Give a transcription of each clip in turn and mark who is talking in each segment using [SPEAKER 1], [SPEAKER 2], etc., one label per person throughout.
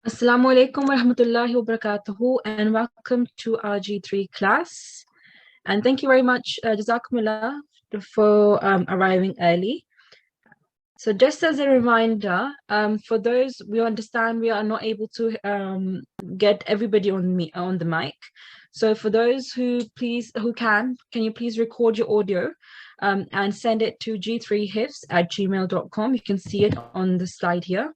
[SPEAKER 1] Assalamu alaikum wa rahmatullahi wa barakatuhu, and welcome to our G3 class. And thank you very much, Jazakumullah, for arriving early. So just as a reminder, for those, we understand we are not able to get everybody on the mic. So for those who can you please record your audio and send it to g3hifz@gmail.com. You can see it on the slide here,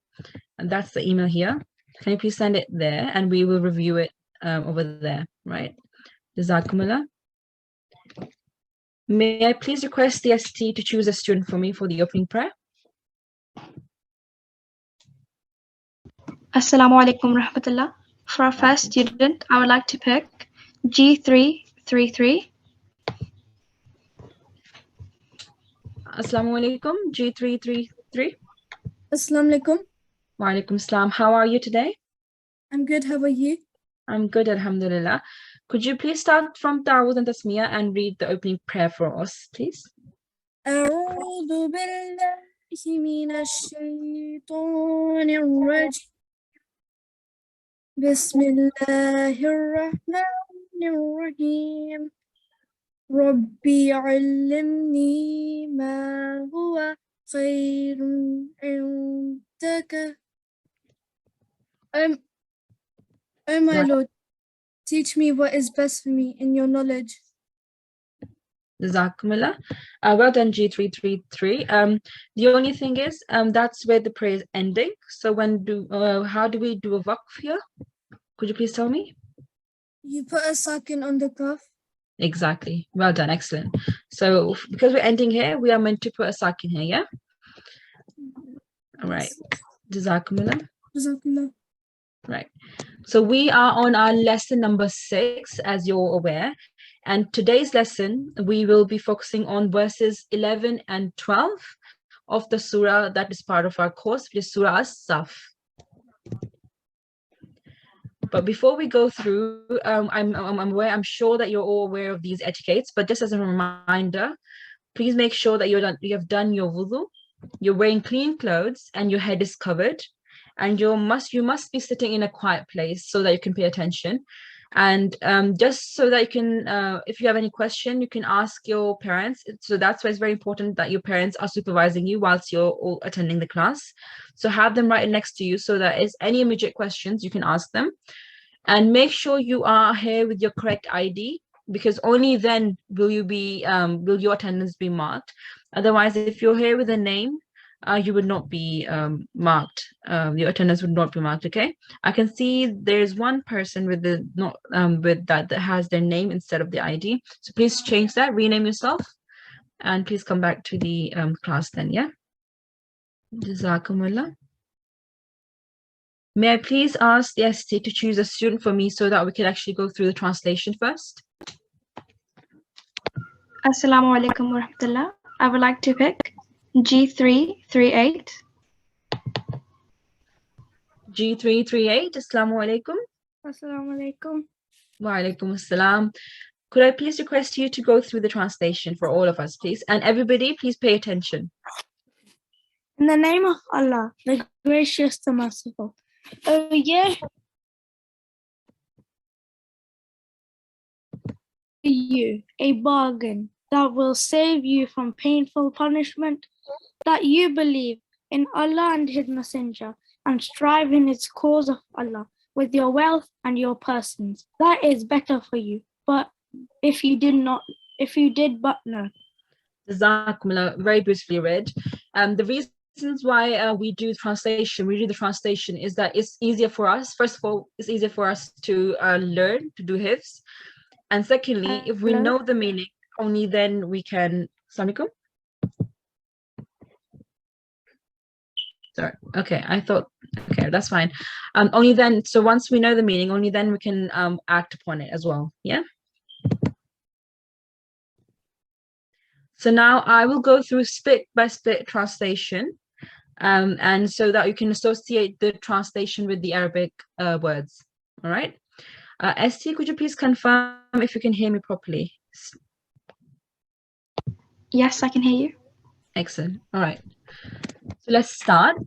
[SPEAKER 1] and that's the email here. Can you please send it there, and we will review it over there, right? Jazakumullah. May I please request the ST to choose a student for me for the opening prayer?
[SPEAKER 2] Assalamu alaikum rahmatullah. For our first student, I would like to pick G333.
[SPEAKER 1] Assalamu alaikum, G333.
[SPEAKER 3] Assalamu alaikum.
[SPEAKER 1] Wa alaikum salam. How are you today?
[SPEAKER 3] I'm good. How are you?
[SPEAKER 1] I'm good, alhamdulillah. Could you please start from Ta'awudh and Tasmiyah and read the opening prayer for us, please?
[SPEAKER 3] أعوذ بالله من الشيطان الرجيم. بسم الله الرحمن الرحيم. ربي علمني ما هو خير عندك. Oh my Lord, teach me what is best for me in your knowledge.
[SPEAKER 1] Jazakumullah. Well done, G333. The only thing is, that's where the prayer is ending. So how do we do a waqf here? Could you please tell me?
[SPEAKER 3] You put a sakin on the cuff.
[SPEAKER 1] Exactly. Well done. Excellent. So because we're ending here, we are meant to put a sakin here, yeah? All right. Jazakumullah.
[SPEAKER 3] Jazakallah.
[SPEAKER 1] Right. So we are on our lesson number 6, as you're aware. And today's lesson, we will be focusing on verses 11 and 12 of the surah that is part of our course, which is Surah As-Saf. But before we go through, I'm sure that you're all aware of these etiquettes, but just as a reminder, please make sure that you have done your wudu, you're wearing clean clothes, and your head is covered. And you must be sitting in a quiet place so that you can pay attention. And just so that you can, if you have any question, you can ask your parents. So that's why it's very important that your parents are supervising you whilst you're all attending the class. So have them right next to you so that if any immediate questions, you can ask them. And make sure you are here with your correct ID, because only then will your attendance be marked. Otherwise, if you're here with a name, you would not be marked. Your attendance would not be marked. Okay, I can see there's one person with the that has their name instead of the ID. So please change that, rename yourself, and please come back to the class then. Yeah. Jazakumullah. May I please ask the ST to choose a student for me so that we can actually go through the translation first?
[SPEAKER 2] Assalamu alaikum rahmatullah. I would like to pick G338.
[SPEAKER 1] G338, Assalamu alaikum.
[SPEAKER 3] Assalamu alaikum.
[SPEAKER 1] Wa alaikum assalam. Could I please request you to go through the translation for all of us, please? And everybody, please pay attention.
[SPEAKER 3] In the name of Allah, the gracious, the merciful. Oh yeah. You a bargain that will save you from painful punishment, that you believe in Allah and His Messenger and strive in its cause of Allah with your wealth and your persons. That is better for you. But if you did but know.
[SPEAKER 1] Jazakumullah, very beautifully read. The reasons why we do the translation is that it's easier for us. First of all, it's easier for us to learn, to do hifz. And secondly, if we know the meaning, only then we can. Assalamu alaikum. Sorry. Okay, okay, that's fine. Only then, so once we know the meaning, only then we can act upon it as well. Yeah. So now I will go through split by split translation, and so that you can associate the translation with the Arabic words. All right. ST, could you please confirm if you can hear me properly?
[SPEAKER 2] Yes, I can hear you.
[SPEAKER 1] Excellent. All right. So let's start.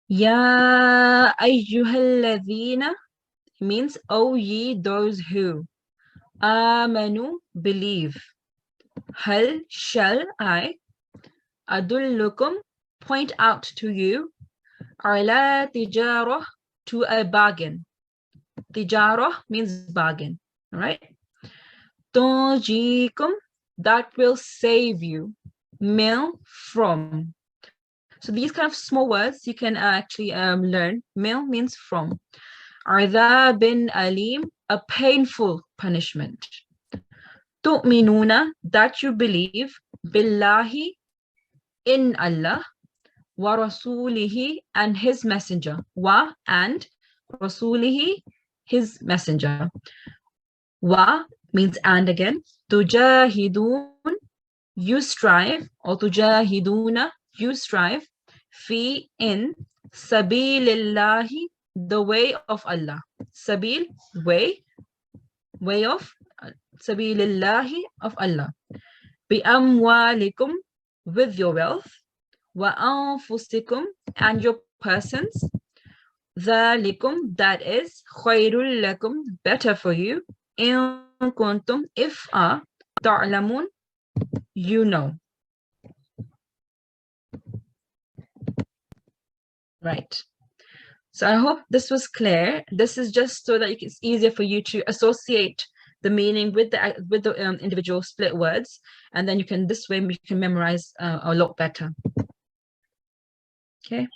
[SPEAKER 1] Ya ayyuhalladhina means, O ye those who. Amanu, believe. Hal, shall I. Adullukum, point out to you. Ala tijarah, to a bargain. Tijarah means bargain. All right. Tunjikum, that will save you. Mil, from. So these kind of small words you can actually learn. Mil means from. Adhabin alim, a painful punishment. Tu'minuna, that you believe. Billahi, in Allah. Wa rasulihi, and his messenger. Wa, and rasulihi, his messenger. Wa means and again. Tujahidun, you strive, or tujahiduna, you strive. Fi, in. Sabilillahi, the way of Allah. Sabil, way. Way of. Sabilillahi, of Allah. Bi amwalikum, with your wealth. Wa anfusikum, and your persons. Dhalikum, that is. Khairul lakum, better for you. In kuntum, if ta'lamun, you know. Right. So I hope this was clear. This is just so that it's easier for you to associate the meaning with the individual split words, and then you can, this way you can memorize a lot better. Okay.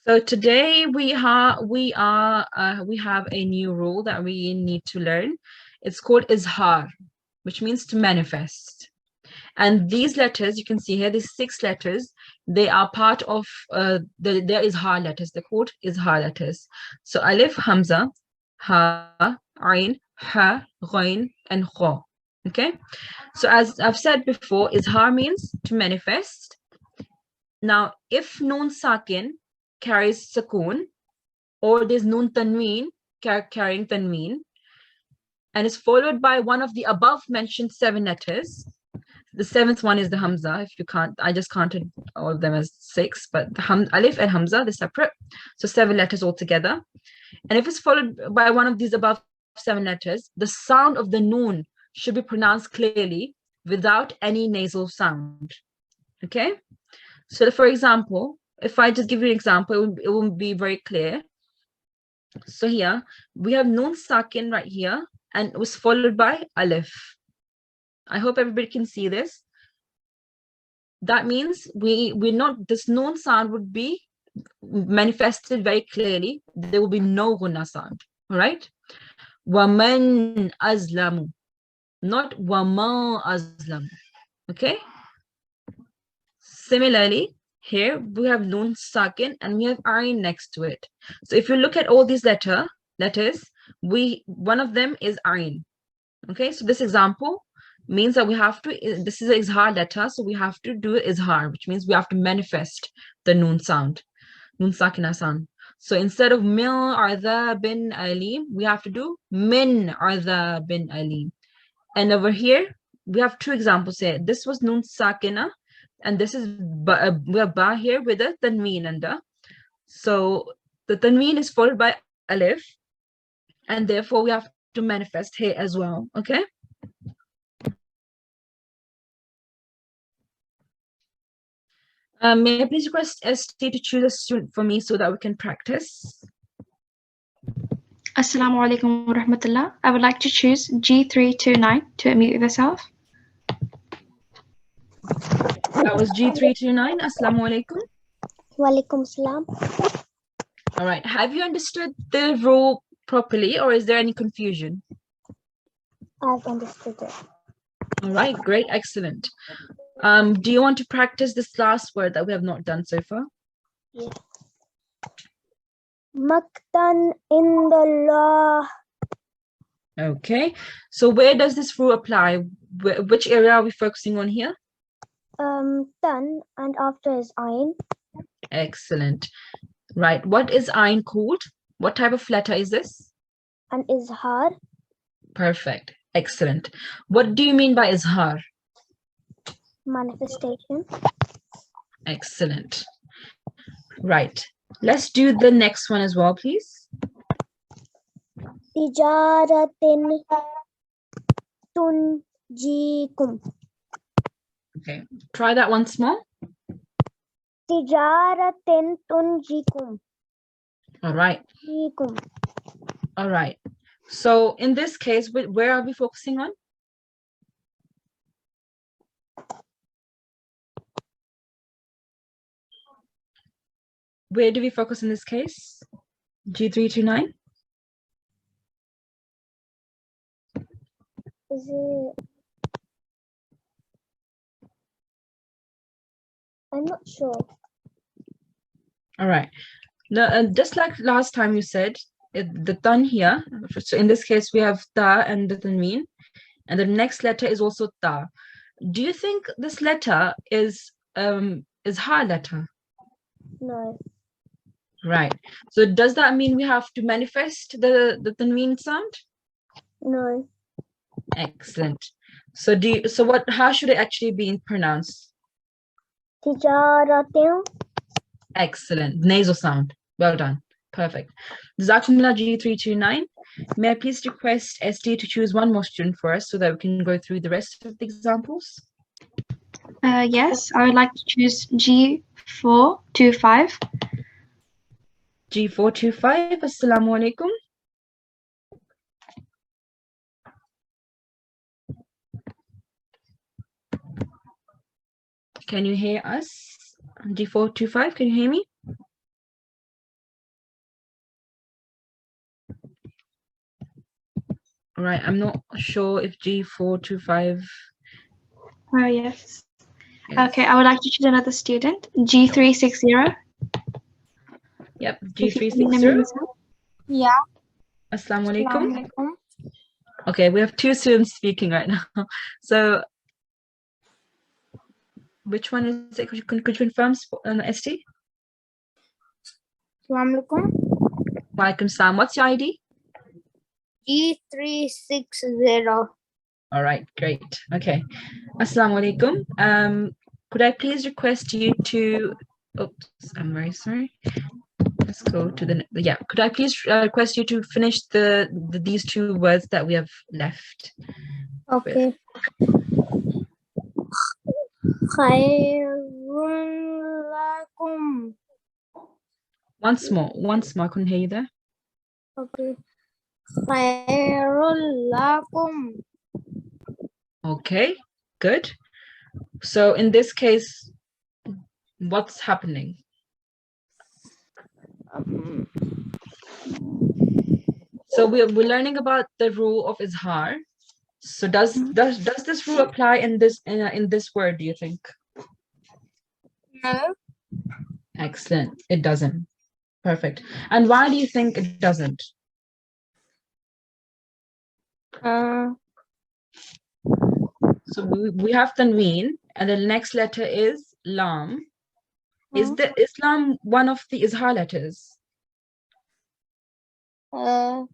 [SPEAKER 1] So today we have a new rule that we need to learn. It's called izhar, which means to manifest. And these letters, you can see here, these 6 letters, they are part of their izhar letters. They're called izhar letters. So alif, hamza, ha, ain, ha, ghain, and kha. Okay. So as I've said before, izhar means to manifest. Now, if nun sakin carries sukoon, or there's nun tanween carrying tanween, and is followed by one of the above mentioned 7 letters. The 7th one is the hamza. If you can't, I just counted all of them as 6, but the alif and hamza, they're separate. So 7 letters altogether. And if it's followed by one of these above 7 letters, the sound of the noon should be pronounced clearly without any nasal sound. Okay. So for example, if I just give you an example, it will be very clear. So here we have noon sakin right here, and it was followed by alif. I hope everybody can see this. That means this noon sound would be manifested very clearly. There will be no gunna sound. All right. Waman azlamu, not wama azlamu. Okay. Similarly, here we have noon sakin and we have ayn next to it. So if you look at all these letters, one of them is ayn. Okay. So this example means that we have to, this is an izhar letter, so we have to do izhar, which means we have to manifest the noon sound, noon sakina sound. So instead of mil arda bin alim, we have to do min arda bin alim. And over here we have 2 examples here. This was noon sakina, and this is we have ba here with a tanween under. So the tanween is followed by alif, and therefore we have to manifest here as well. Okay. May I please request ST to choose a student for me so that we can practice?
[SPEAKER 2] Assalamu alaikum wa rahmatullah. I would like to choose G329 to unmute yourself.
[SPEAKER 1] That was G329. Assalamu alaikum.
[SPEAKER 4] Wa alaikum salam.
[SPEAKER 1] All right. Have you understood the rule properly, or is there any confusion?
[SPEAKER 4] I've understood it.
[SPEAKER 1] All right. Great. Excellent. Do you want to practice this last word that we have not done so far?
[SPEAKER 4] Yes. Maktan indallah.
[SPEAKER 1] Okay. So where does this rule apply? Which area are we focusing on here?
[SPEAKER 4] Tan, and after is ayn.
[SPEAKER 1] Excellent. Right. What is ayn called? What type of letter is this?
[SPEAKER 4] An izhar.
[SPEAKER 1] Perfect. Excellent. What do you mean by izhar?
[SPEAKER 4] Manifestation.
[SPEAKER 1] Excellent. Right. Let's do the next one as well, please.
[SPEAKER 4] Tijaratin tunjikum.
[SPEAKER 1] Okay. Try that once more.
[SPEAKER 4] Tijaratin tunjikum.
[SPEAKER 1] All right.
[SPEAKER 4] Jikum.
[SPEAKER 1] All right. So in this case, where are we focusing on? Where do we focus in this case? G329?
[SPEAKER 4] Is it? I'm not sure.
[SPEAKER 1] All right. Now, just like last time you said, the tan here, so in this case, we have ta and the tanween, and the next letter is also ta. Do you think this letter is ha letter?
[SPEAKER 4] No.
[SPEAKER 1] Right. So does that mean we have to manifest the tanween sound?
[SPEAKER 4] No.
[SPEAKER 1] Excellent. So how should it actually be pronounced?
[SPEAKER 4] Tijaratin.
[SPEAKER 1] Excellent. Nasal sound. Well done. Perfect. Jazakumullah G329. May I please request SD to choose one more student for us so that we can go through the rest of the examples?
[SPEAKER 2] Yes, I would like to choose G425.
[SPEAKER 1] G425. Assalamu alaikum. Can you hear us? G425, can you hear me? All right, I'm not sure if G425.
[SPEAKER 2] Oh, yes.
[SPEAKER 1] Yes.
[SPEAKER 2] Okay, I would like to choose another student, G360.
[SPEAKER 1] Yep,
[SPEAKER 2] If you can hear me
[SPEAKER 1] G360.
[SPEAKER 2] as well.
[SPEAKER 3] Yeah.
[SPEAKER 1] Assalamu alaikum.
[SPEAKER 3] Assalamualaikum.
[SPEAKER 1] Okay, we have two students speaking right now. So, which one is it? Could you confirm, ST?
[SPEAKER 3] Assalamualaikum.
[SPEAKER 1] Walaikum salam. What's your ID?
[SPEAKER 3] G360.
[SPEAKER 1] All right, great. Okay. Assalamu alaikum. Could I please request you to, oops, I'm very sorry. Let's go to yeah. Could I please request you to finish these two words that we have left?
[SPEAKER 3] Okay. Khairul lakum.
[SPEAKER 1] Once more, I couldn't hear you there.
[SPEAKER 3] Okay. Khairul lakum.
[SPEAKER 1] Okay, good. So in this case, what's happening? So we're learning about the rule of izhar. So does this rule apply in this word, do you think?
[SPEAKER 3] No.
[SPEAKER 1] Excellent. It doesn't. Perfect. And why do you think it doesn't? So we have tanween, and the next letter is lam. Is the Islam one of the izhar letters?
[SPEAKER 3] No.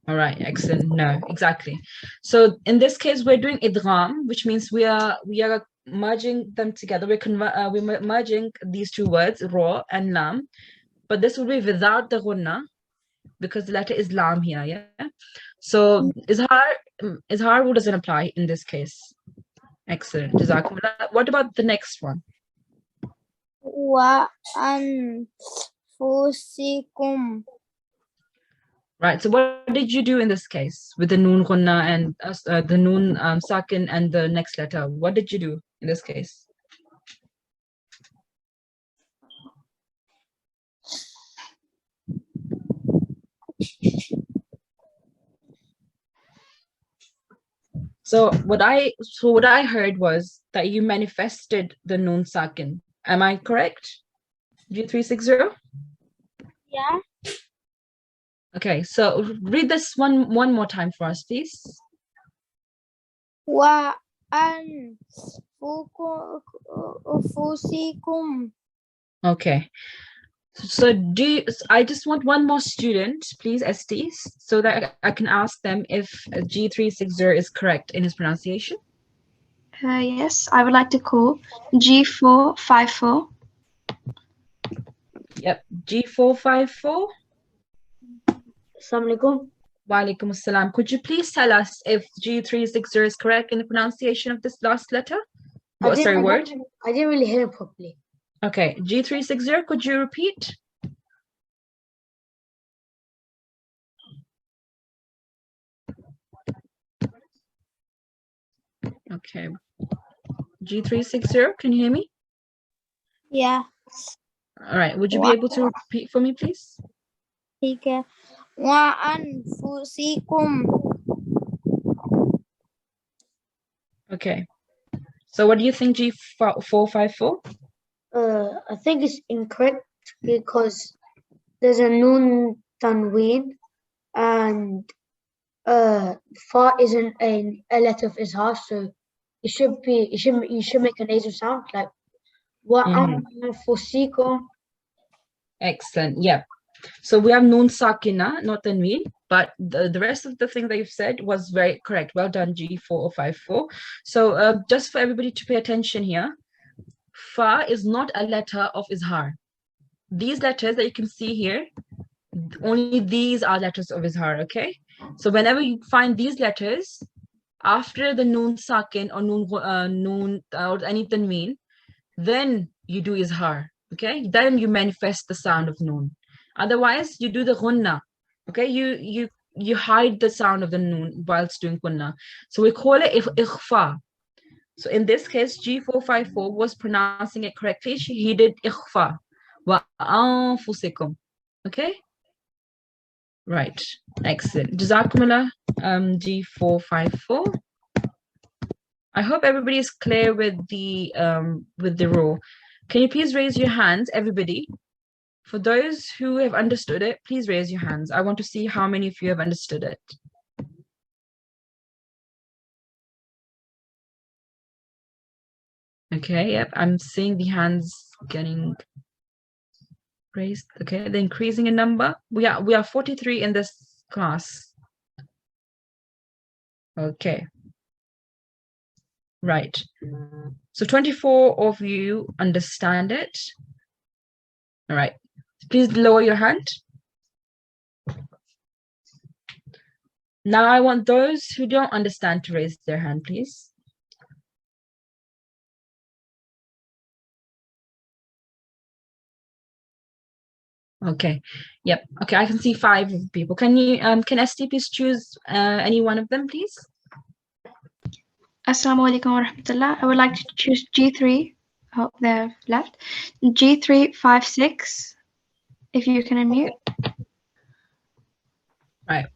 [SPEAKER 1] All right, excellent. No, exactly. So in this case, we're doing idgham, which means we are merging them together. We're merging these two words, ra and lam, but this will be without the ghunna because the letter is lam here. Yeah. So izhar rule doesn't apply in this case. Excellent. Jazakumullah. What about the next one?
[SPEAKER 3] Wa anfusikum.
[SPEAKER 1] Right. So what did you do in this case with the noon ghunna and the noon sakin and the next letter? What did you do in this case? So what I heard was that you manifested the noon sakin. Am I correct? G360?
[SPEAKER 3] Yeah.
[SPEAKER 1] Okay, so read this one more time for us, please.
[SPEAKER 3] Wa anfusikum.
[SPEAKER 1] Okay. So I just want one more student, please, ST, so that I can ask them if G360 is correct in his pronunciation.
[SPEAKER 2] Yes, I would like to call G454.
[SPEAKER 1] Yep, G454.
[SPEAKER 5] Assalamu alaikum.
[SPEAKER 1] Walaikum assalam. Could you please tell us if G360 is correct in the pronunciation of this last letter? Oh, sorry, word.
[SPEAKER 5] I didn't really hear it properly.
[SPEAKER 1] Okay, G360, could you repeat? Okay. G360, can you hear me?
[SPEAKER 3] Yeah.
[SPEAKER 1] All right, would you be able to repeat for me, please?
[SPEAKER 3] ठीक है. وأنفسكم.
[SPEAKER 1] Okay. So what do you think, G454?
[SPEAKER 5] I think it's incorrect because there's a noon tanween and fa isn't a letter of izhar, so it should be you should make a nasal sound like wa anfusikum.
[SPEAKER 1] Excellent. Yeah. So we have noon sakina, not tanween, but the rest of the thing that you've said was very correct. Well done, G4054. So just for everybody to pay attention here, fa is not a letter of izhar. These letters that you can see here, only these are letters of izhar, okay? So whenever you find these letters after the noon sakin or noon or any tanween, then you do izhar, okay? Then you manifest the sound of noon. Otherwise, you do the ghunna, okay? You hide the sound of the noon whilst doing ghunna. So we call it ikhfa. So in this case, G454 was pronouncing it correctly. He did ikhfa. Wa anfusikum. Okay? Right. Excellent. Jazakumullah, G454. I hope everybody is clear with the rule. Can you please raise your hands, everybody? For those who have understood it, please raise your hands. I want to see how many of you have understood it. Okay, yep, I'm seeing the hands getting raised. Okay, they're increasing in number. We are 43 in this class. Okay. Right. So 24 of you understand it. All right. Please lower your hand. Now I want those who don't understand to raise their hand, please. Okay. Yep. Okay, I can see 5 people. Can you can ST please choose any one of them, please?
[SPEAKER 2] Assalamu alaikum wa rahmatullah. I would like to choose G3. Oh, they're left. G356. If you can unmute.
[SPEAKER 1] Right.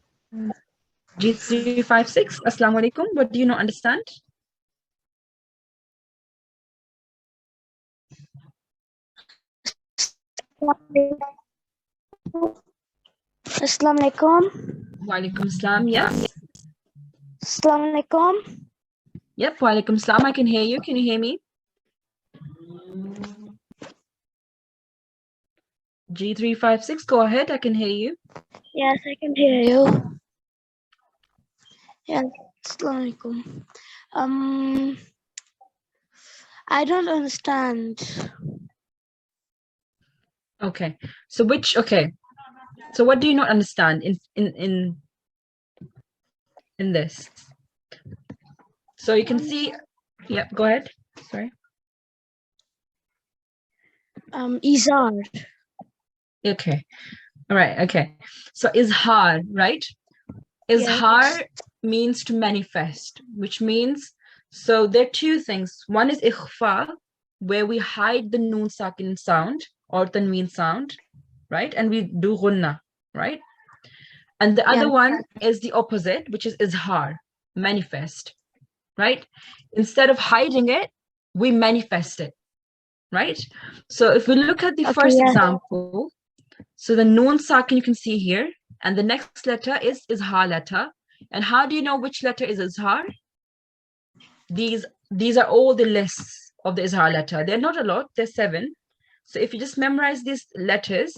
[SPEAKER 1] G356. Assalamu alaikum. What do you not understand?
[SPEAKER 3] Assalamu alaikum.
[SPEAKER 1] Wa alaikum salam. Yes.
[SPEAKER 3] Assalamu alaikum.
[SPEAKER 1] Yep. Wa alaikum salam. I can hear you. Can you hear me? G356. Go ahead. I can hear you.
[SPEAKER 3] Yes, I can hear you. Yes. Assalamu alaikum. I don't understand.
[SPEAKER 1] Okay. So which? Okay. So what do you not understand in this? So you can see. Yep. Go ahead. Sorry.
[SPEAKER 3] Izar.
[SPEAKER 1] Okay. All right. Okay. So izhar, right? Izhar means to manifest, which means, so there are 2 things. One is ikhfa, where we hide the noon sakin sound or tanween sound, right? And we do ghunna, right? And the other one is the opposite, which is izhar, manifest, right? Instead of hiding it, we manifest it, right? So if we look at the first example, so the noon sakin you can see here, and the next letter is izhar letter. And how do you know which letter is izhar? These are all the lists of the izhar letter. They're not a lot, they're 7. So if you just memorize these letters,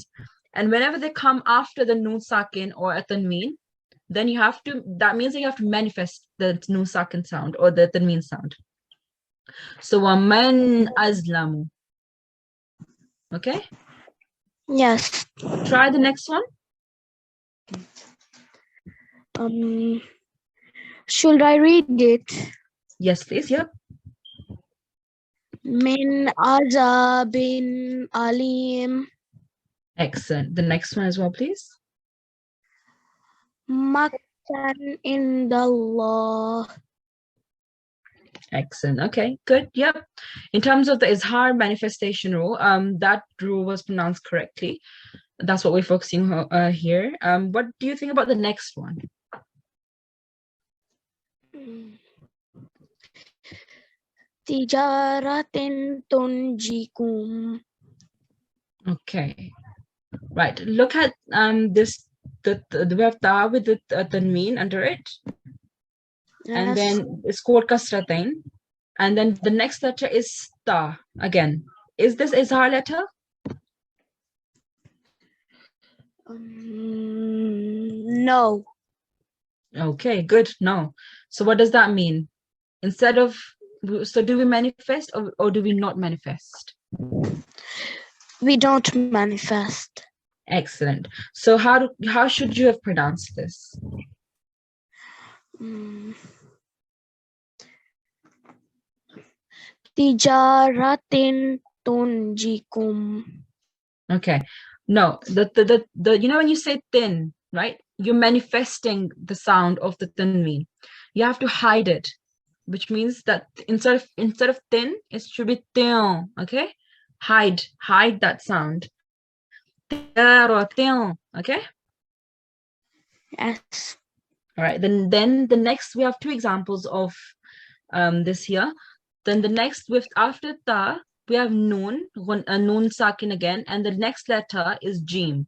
[SPEAKER 1] and whenever they come after the noon sakin or a tanween, then you have to, that means that you have to manifest the noon sakin sound or the tanween sound. So وَمَنْ أَزْلَمُ. Okay,
[SPEAKER 3] Yes.
[SPEAKER 1] try the next one.
[SPEAKER 3] Should I read it?
[SPEAKER 1] Yes, please. Yep.
[SPEAKER 3] Min azabin alim.
[SPEAKER 1] Excellent. The next one as well, please.
[SPEAKER 3] Maktan indallah.
[SPEAKER 1] Excellent. Okay, good. Yep. In terms of the izhar manifestation rule, that rule was pronounced correctly. That's what we're focusing on here. What do you think about the next one?
[SPEAKER 3] Tijaratin tunjikum.
[SPEAKER 1] Okay. Right. Look at this. We have ta with the tanween under it, and then it's called kasratain, and then the next letter is ta again. Is this izhar letter?
[SPEAKER 3] No.
[SPEAKER 1] Okay, good. No. So what does that mean? Instead of, so do we manifest or do we not manifest?
[SPEAKER 3] We don't manifest.
[SPEAKER 1] Excellent. So how should you have pronounced this?
[SPEAKER 3] Tijaratin tunjikum.
[SPEAKER 1] Okay. No, the you know when you say tin, right? You're manifesting the sound of the tanween. You have to hide it, which means that instead of tin, it should be tin. Okay? Hide that sound. Okay?
[SPEAKER 3] Yes.
[SPEAKER 1] All right. Then the next, we have two examples of this here. Then the next, with after ta, we have noon, noon sakin again, and the next letter is jim.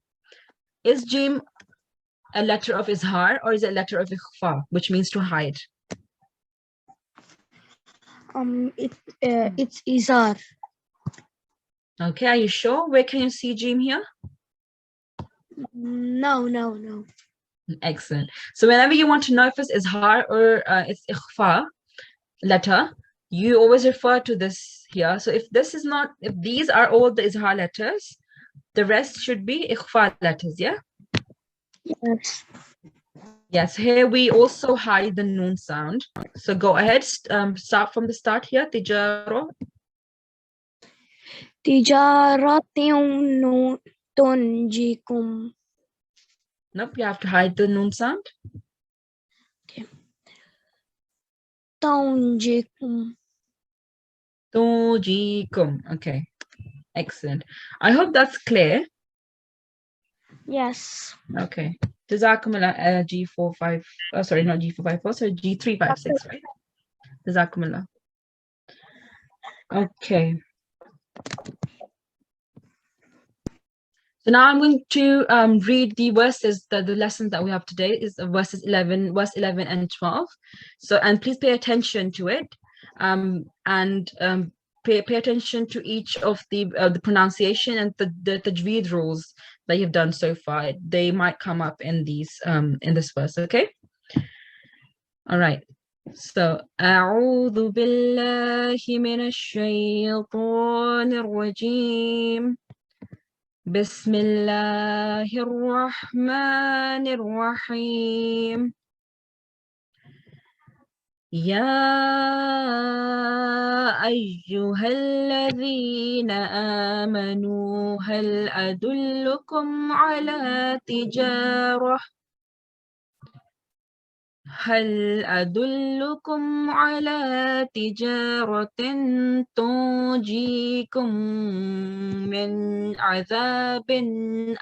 [SPEAKER 1] Is jim a letter of izhar or is it a letter of ikhfa, which means to hide?
[SPEAKER 3] It's izar.
[SPEAKER 1] Okay, are you sure? Where can you see jim here?
[SPEAKER 3] No.
[SPEAKER 1] Excellent. So whenever you want to know if it's izhar or it's ikhfa letter, you always refer to this here. So if these are all the izhar letters, the rest should be ikhfa letters, yeah?
[SPEAKER 3] Yes.
[SPEAKER 1] Yes, here we also hide the noon sound. So go ahead, start from the start here. Tijaro.
[SPEAKER 3] Tijaratin tunjikum.
[SPEAKER 1] Nope, you have to hide the noon sound.
[SPEAKER 3] Tunjikum.
[SPEAKER 1] Tujikum. Okay, excellent. I hope that's clear.
[SPEAKER 3] Yes.
[SPEAKER 1] Okay. Jazakumullah, G45. Oh, sorry, not G454. Sorry, G356, right? Jazakumullah. Okay. So now I'm going to read the verses, the lessons that we have today is verse 11 and 12. So, and please pay attention to it, and pay attention to each of the pronunciation and the tajweed rules that you've done so far. They might come up in these in this verse. Okay. All right. So, أعوذ بالله من الشيطان الرجيم. بسم الله الرحمن الرحيم. يا أيها الذين آمنوا هل أدلكم على تجارة تنجيكم من عذاب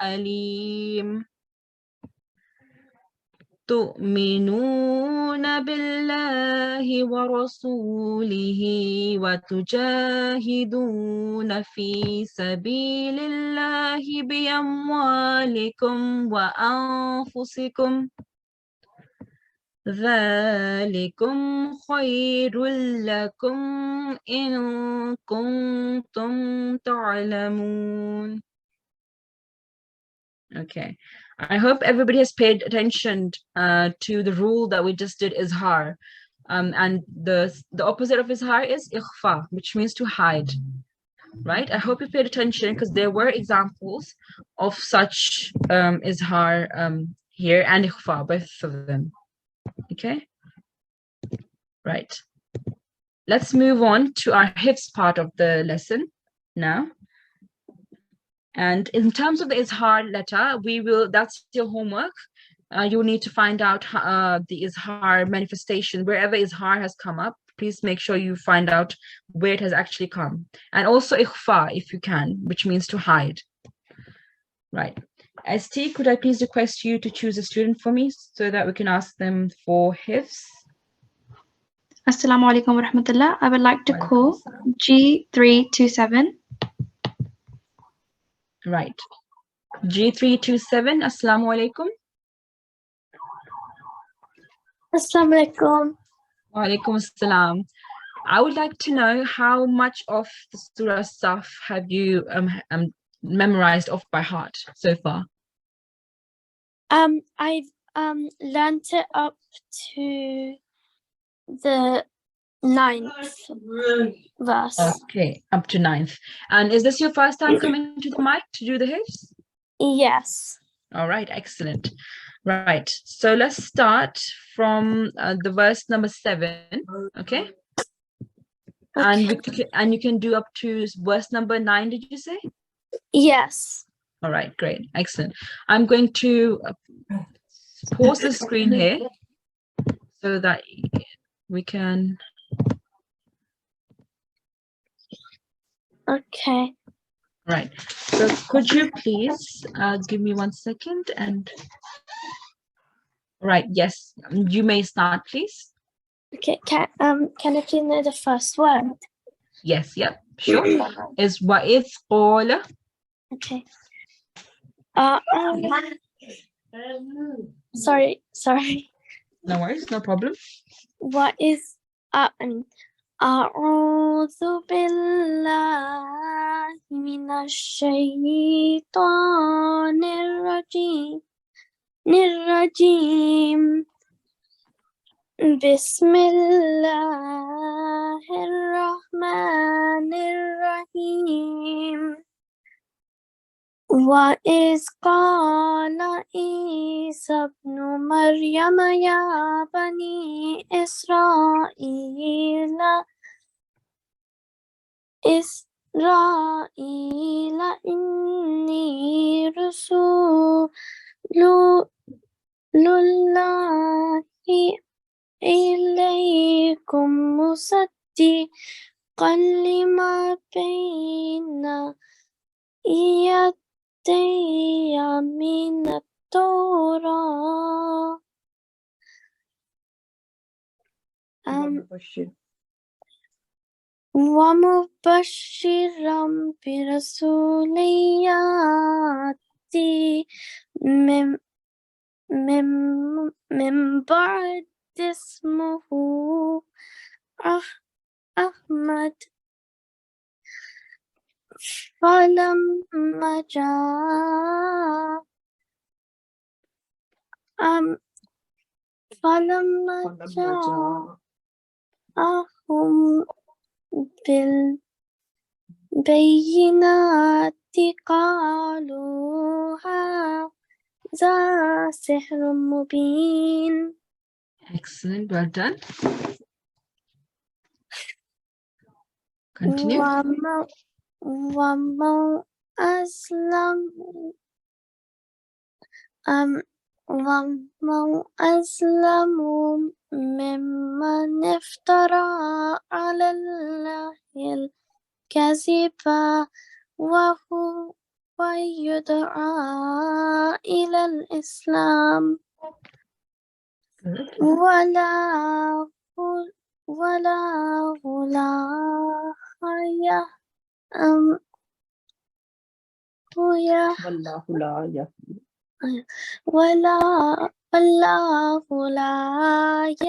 [SPEAKER 1] أليم تؤمنون بالله ورسوله وتجاهدون في سبيل الله بأموالكم وأنفسكم ذلكم خير لكم إن كنتم تعلمون. Okay, I hope everybody has paid attention to the rule that we just did izhar. And the opposite of izhar is ikhfa, which means to hide. Right? I hope you paid attention because there were examples of such izhar here and ikhfa, both of them. Okay? Right. Let's move on to our hifz part of the lesson now. And in terms of the izhar letter, that's your homework. You will need to find out the izhar manifestation, wherever izhar has come up. Please make sure you find out where it has actually come. And also ikhfa, if you can, which means to hide. Right. ST, could I please request you to choose a student for me so that we can ask them for hifz?
[SPEAKER 2] Assalamu alaikum wa rahmatullah. I would like to call G327.
[SPEAKER 1] Right. G327, assalamu alaikum.
[SPEAKER 3] Assalamu alaikum.
[SPEAKER 1] Wa alaikum assalam. I would like to know how much of the Surah Saf have you memorized off by heart so far?
[SPEAKER 3] I've learnt it up to the 9th verse.
[SPEAKER 1] Okay, up to 9th. And is this your first time coming to the mic to do the hifz?
[SPEAKER 3] Yes.
[SPEAKER 1] All right, excellent. Right, so let's start from the verse number 7, okay? And you can do up to verse number 9, did you say?
[SPEAKER 3] Yes.
[SPEAKER 1] All right, great, excellent. I'm going to pause the screen here so that we can.
[SPEAKER 3] Okay.
[SPEAKER 1] Right, so could you please give me 1 second and. Right, yes, you may start, please.
[SPEAKER 3] Okay. Can I please know the first word?
[SPEAKER 1] Yes, yep, sure. Is وَإِذْ قَالَ.
[SPEAKER 3] Okay. Sorry.
[SPEAKER 1] No worries, no problem.
[SPEAKER 3] What is أعوذ بالله من الشيطان الرجيم بسم الله الرحمن الرحيم وإذ قال عيسى ابن مريم يا بني إسرائيل إني رسول الله إليكم مصدقا لما بين يدي من التوراة ومبشرا برسول يأتي من بعد اسمه أحمد فلما جاءهم بالبينات قالوا هذا سحر مبين.
[SPEAKER 1] Excellent, well done. Continue.
[SPEAKER 3] ومن أظلم ممن افترى على الله الكذب وهو يدعى إلى الإسلام ولا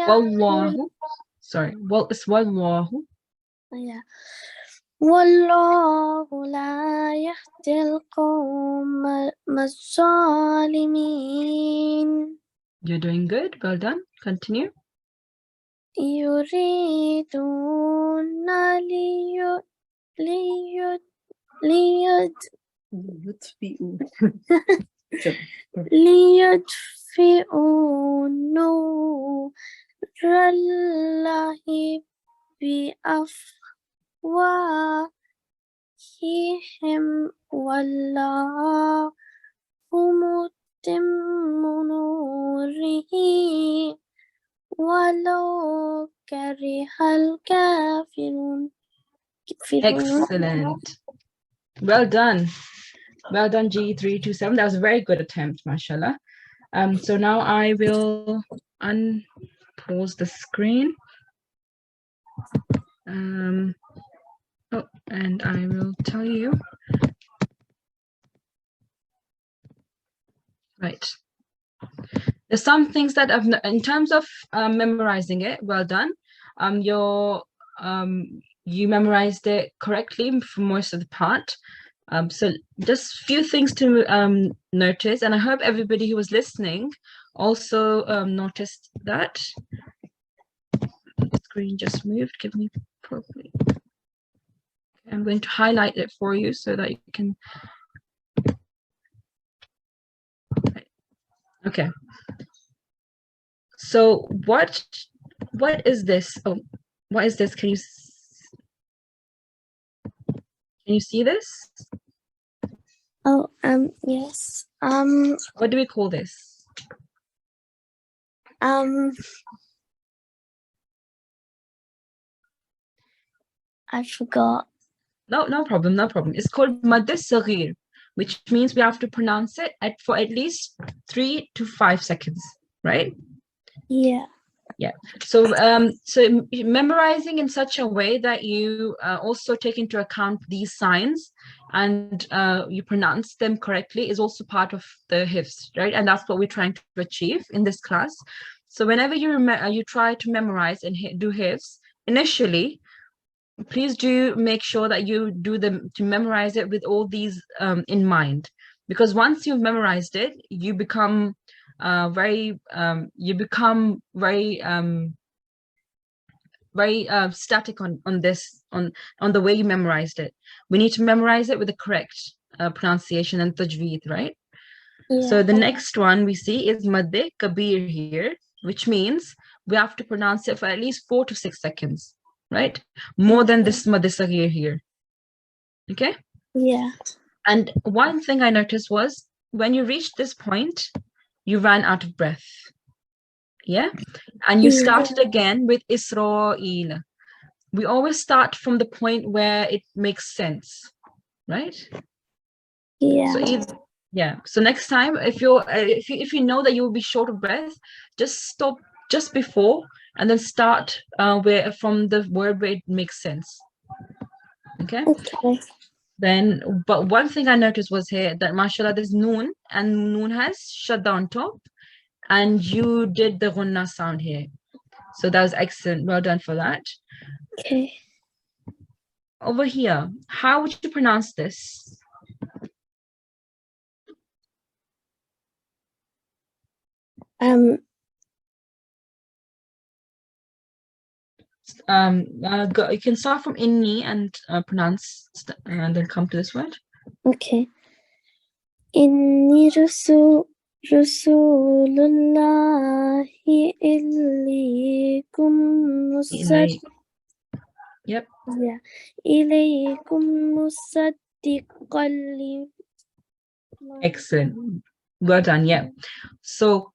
[SPEAKER 1] والله sorry well it's والله
[SPEAKER 3] والله لا يهدي القوم الظالمين.
[SPEAKER 1] You're doing good, well done. Continue.
[SPEAKER 3] يريدون ليطفئوا نور الله بأفواههم والله متم نوره ولو كره الكافرون.
[SPEAKER 1] Excellent. Well done. Well done, G327. That was a very good attempt, mashallah. So now I will unpause the screen. And I will tell you. Right. There's some things that I've, in terms of memorizing it, well done. You memorized it correctly for most of the part. So just few things to notice, and I hope everybody who was listening also noticed that. The screen just moved. Give me properly. I'm going to highlight it for you so that you can. Okay. So what is this? Oh, what is this? Can you see this?
[SPEAKER 3] Oh, yes.
[SPEAKER 1] What do we call this?
[SPEAKER 3] I forgot.
[SPEAKER 1] No problem, no problem. It's called Madd Saghir, which means we have to pronounce it for at least 3 to 5 seconds, right?
[SPEAKER 3] Yeah.
[SPEAKER 1] Yeah. So so memorizing in such a way that you also take into account these signs and you pronounce them correctly is also part of the hifz, right? And that's what we're trying to achieve in this class. So whenever you try to memorize and do hifz, initially, please do make sure that you do them to memorize it with all these in mind, because once you've memorized it, you become very static on the way you memorized it. We need to memorize it with the correct pronunciation and tajweed, right?
[SPEAKER 3] Yeah.
[SPEAKER 1] So the next one we see is Madde Kabir here, which means we have to pronounce it for at least 4 to 6 seconds, right? More than this Madde Saghir here. Okay?
[SPEAKER 3] Yeah.
[SPEAKER 1] And one thing I noticed was when you reached this point, you ran out of breath. Yeah? And you started again with Israel. We always start from the point where it makes sense, right?
[SPEAKER 3] Yeah.
[SPEAKER 1] So next time, if you know that you will be short of breath, just stop just before and then start from the word where it makes sense. Okay?
[SPEAKER 3] Okay.
[SPEAKER 1] Then, but one thing I noticed was here that mashallah there's noon and noon has shadda on top, and you did the gunna sound here. So that was excellent. Well done for that.
[SPEAKER 3] Okay.
[SPEAKER 1] Over here, how would you pronounce this? You can start from inni and pronounce and then come to this word.
[SPEAKER 3] Okay. Inni Rasulullahi ilaykum
[SPEAKER 1] Yep.
[SPEAKER 3] Yeah. Ilaykum musaddiqan.
[SPEAKER 1] Excellent. Well done. Yeah. So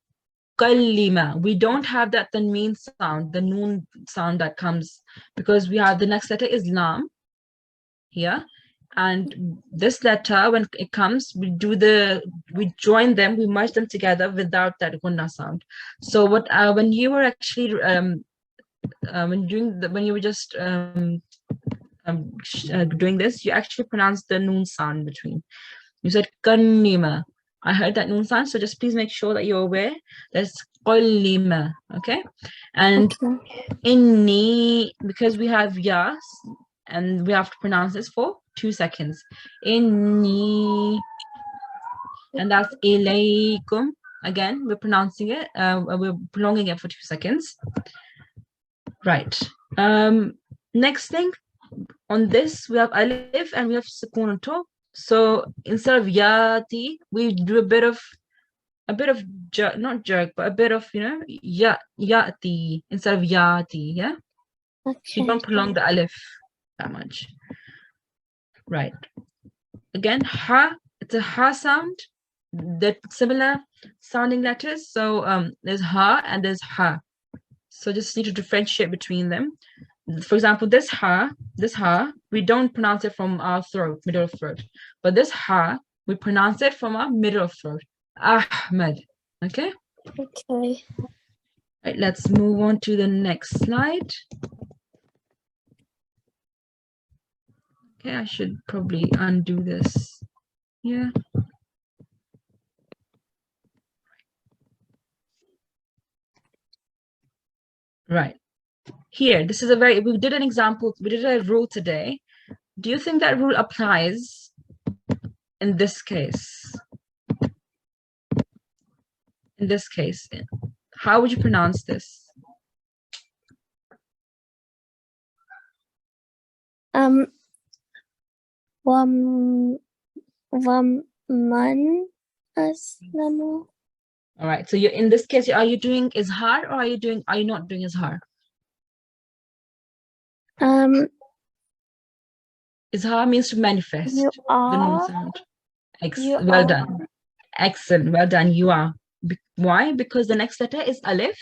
[SPEAKER 1] kalima, we don't have that tanween sound, the noon sound that comes, because we have the next letter is lam here, and this letter when it comes we join them, we merge them together without that gunna sound. So what when you were actually when you were just doing this, you actually pronounced the noon sound between. You said kanima. I heard that noon sound, so just please make sure that you're aware that's qalima, okay? And inni, because we have yas and we have to pronounce this for 2 seconds. Inni, and that's ilaykum. Again, we're pronouncing it, we're prolonging it for 2 seconds. Right. Next thing, on this we have alif and we have sukoon on top. So instead of yati, we do a bit of jerk, not jerk, but a bit of, you know, yati instead of yati. Yeah. So you don't prolong the alif that much. Right. Again, ha, it's a ha sound. They're similar sounding letters. So there's ha and there's ha. So just need to differentiate between them. For example, this ha, we don't pronounce it from our throat, middle of throat. But this ha, we pronounce it from our middle of throat. Ahmed. Okay?
[SPEAKER 3] Okay.
[SPEAKER 1] Right, let's move on to the next slide. Okay, I should probably undo this. Yeah. Right. Here, this is we did an example, we did a rule today. Do you think that rule applies in this case? In this case, how would you pronounce this?
[SPEAKER 4] Man aslamu.
[SPEAKER 1] All right, so you're in this case, are you doing izhar or are you not doing izhar? Izhar means to manifest
[SPEAKER 4] You
[SPEAKER 1] the noon
[SPEAKER 4] are.
[SPEAKER 1] sound.
[SPEAKER 4] You
[SPEAKER 1] Well
[SPEAKER 4] are.
[SPEAKER 1] done. Excellent. Well done. You are. Why? Because the next letter is alif,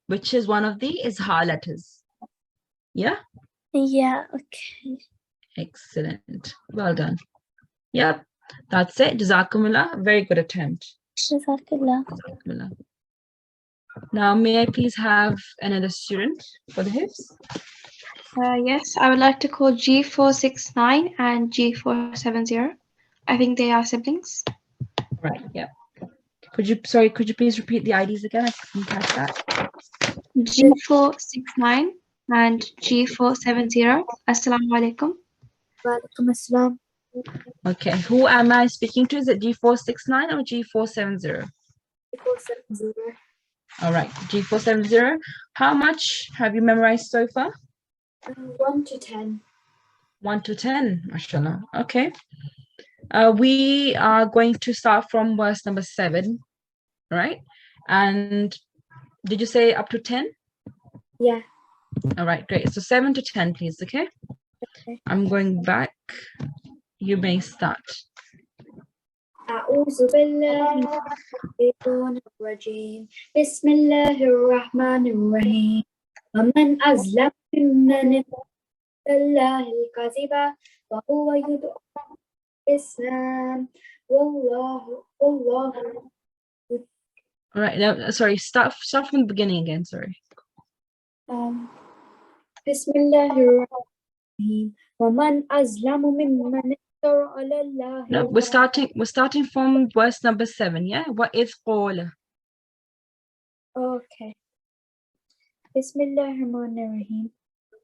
[SPEAKER 1] which is one of the izhar letters. Yeah?
[SPEAKER 4] Yeah, okay.
[SPEAKER 1] Excellent. Well done. Yep. That's it. Jazakumullah. Very good attempt.
[SPEAKER 4] Jazakallah.
[SPEAKER 1] Jazakumullah. Now, may I please have another student for the Hifz?
[SPEAKER 2] Yes, I would like to call G469 and G470. I think they are siblings.
[SPEAKER 1] Right. Yeah. Could you please repeat the IDs again? I couldn't catch that.
[SPEAKER 2] G469 and G470. Assalamu alaikum.
[SPEAKER 4] Walaikum assalam.
[SPEAKER 1] Okay. Who am I speaking to? Is it G469 or G470?
[SPEAKER 4] 470.
[SPEAKER 1] All right. G470. How much have you memorized so far?
[SPEAKER 4] 1 to 10.
[SPEAKER 1] 1 to 10. Mashallah. Okay. We are going to start from verse number 7. Right? And did you say up to 10?
[SPEAKER 4] Yeah.
[SPEAKER 1] All right, great. So 7 to 10, please. Okay.
[SPEAKER 4] Okay.
[SPEAKER 1] I'm going back. You may start.
[SPEAKER 4] أعوذ بالله من الشيطان الرجيم بسم الله الرحمن الرحيم ومن أظلم ممن افترى على الله الكذب وهو يدعو الإسلام والله
[SPEAKER 1] All right. Now, sorry. Start from the beginning again. Sorry.
[SPEAKER 4] بسم الله الرحمن الرحيم ومن أظلم ممن افترى على الله
[SPEAKER 1] No, we're starting from verse number 7. Yeah. What is قول?
[SPEAKER 4] Okay. بسم الله الرحمن الرحيم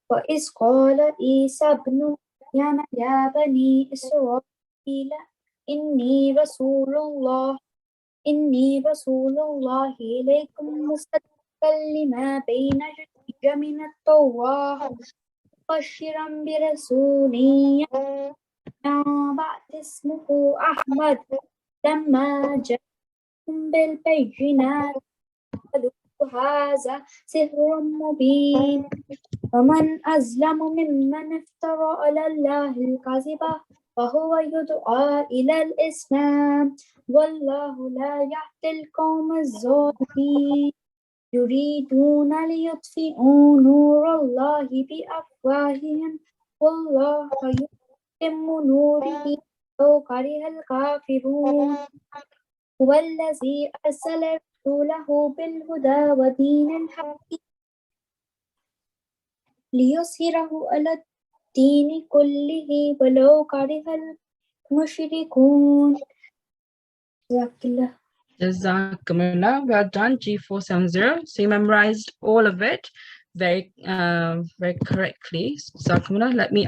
[SPEAKER 4] وإذ قال عيسى ابن مريم يا بني إسرائيل إني رسول الله إليكم مصدقا لما بين يدي من التوراة مبشرا برسول يأتي من بعد اسمه أحمد لما جاءكم بالبينات قالوا هذا سحر مبين ومن أظلم ممن افترى على الله الكذب وهو يدعى إلى الإسلام والله لا يهدي القوم الظالمين يريدون ليطفئوا نور الله بأفواههم والله يتم نوره ولو كره الكافرون هو الذي أرسل رسوله بالهدى ودين الحق ليظهره على الدين كله ولو كره المشركون.
[SPEAKER 1] Jazakumullah. Well done. G470. So you memorized all of it very correctly. Jazakumullah. Let me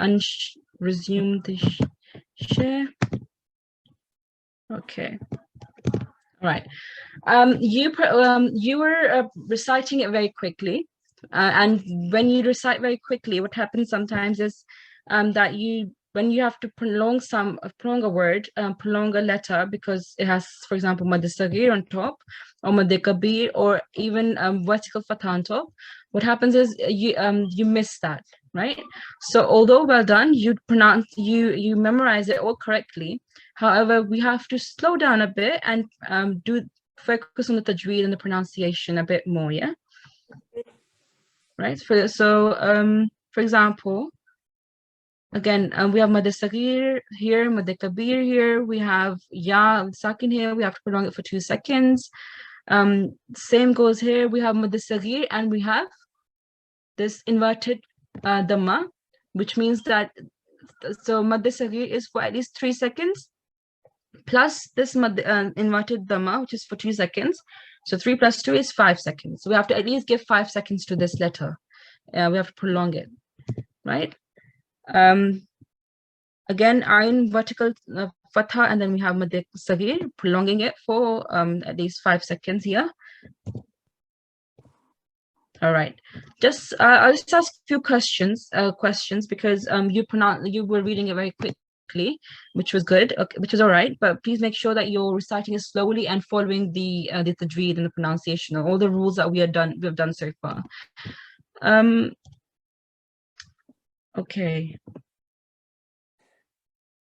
[SPEAKER 1] resume the share. Okay. All right. You were reciting it very quickly. And when you recite very quickly, what happens sometimes is that when you have to prolong a word, prolong a letter because it has, for example, mad sagir on top, or mad kabir, or even vertical fatha on top, what happens is you miss that, right? So although well done, you memorize it all correctly. However, we have to slow down a bit and focus on the tajweed and the pronunciation a bit more, yeah? Right? For example, again, we have mad sagir here, mad kabir here, we have ya sakin here, we have to prolong it for 2 seconds. Same goes here, we have mad sagir and we have this inverted dhamma, which means that, so mad sagir is for at least 3 seconds, plus this inverted dhamma, which is for 2 seconds. So 3 plus 2 is 5 seconds. So we have to at least give 5 seconds to this letter. We have to prolong it, right? Again, ayn vertical fatha, and then we have mad sagir, prolonging it for at least 5 seconds here. All right, I'll just ask a few questions because you were reading it very quickly, which was good, okay, which is all right, but please make sure that you're reciting it slowly and following the tajweed and the pronunciation, all the rules that we have done so far. Okay.